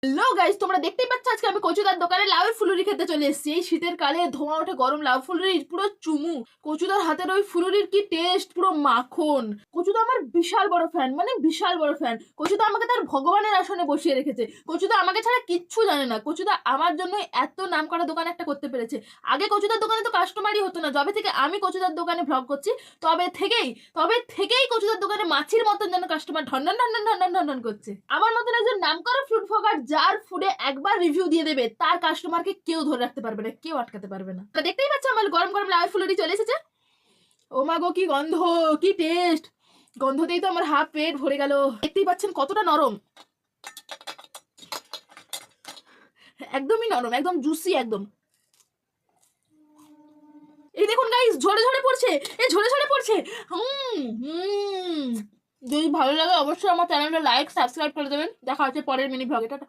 Hello guys, তোমরা দেখতেই পাচ্ছ আজকে আমি কচুদার দোকানে লাউয়ের ফুলুরি খেতে চলে এসেছি। এই শীতের কালে ধোঁয়া ওঠে গরম লাউ ফুলুরি পুরো চুমু। কচুদার হাতের ওই ফুলুরির কি টেস্ট, পুরো মাখন। কচুদা আমার বিশাল বড় ফ্যান, মানে বিশাল বড় ফ্যান। কচুদা আমাকে তার ভগবানের আসনে বসিয়ে রেখেছে। কচুদা আমাকে ছাড়া কিচ্ছু জানে না। কচুদা আমার জন্য এত নাম করা দোকান একটা করতে পেরেছে। আগে কচুদার দোকানে তো কাস্টমারই হতো না। যবে থেকে আমি কচুদার দোকানে ভ্লগ করছি তবে থেকেই কচুদার দোকানে মাছির মতন যেন কাস্টমার ঢন্ডন ঢন্ডন ঢন্ডন ঢন্ডন করছে। আমার মতন একজন নামকরা ফ্রুট ফগার যার ফুডে একবার রিভিউ দিয়ে দেবে, তার কাস্টমারকে কেউ ধরে রাখতে পারবে না, কেউ আটকাতে পারবে না। তো দেখতেই পাচ্ছ আমার গরম গরম লাউয়ের ফুলুরি চলে এসেছে। ও মা গো, কি গন্ধ, কি টেস্ট! গন্ধতেই তো আমার হাফ পেট ভরে গেল। দেখতেই পাচ্ছেন কতটা নরম, একদমই নরম, একদম জুসি একদম। এই দেখুন গাইস, ঝরে ঝরে পড়ছে, এই ঝরে ঝরে পড়ছে। যদি ভালো লাগে অবশ্যই আমার চ্যানেলটা লাইক সাবস্ক্রাইব করে দেবেন। দেখা হচ্ছে পরের মিনি ভ্লগে। টাটা।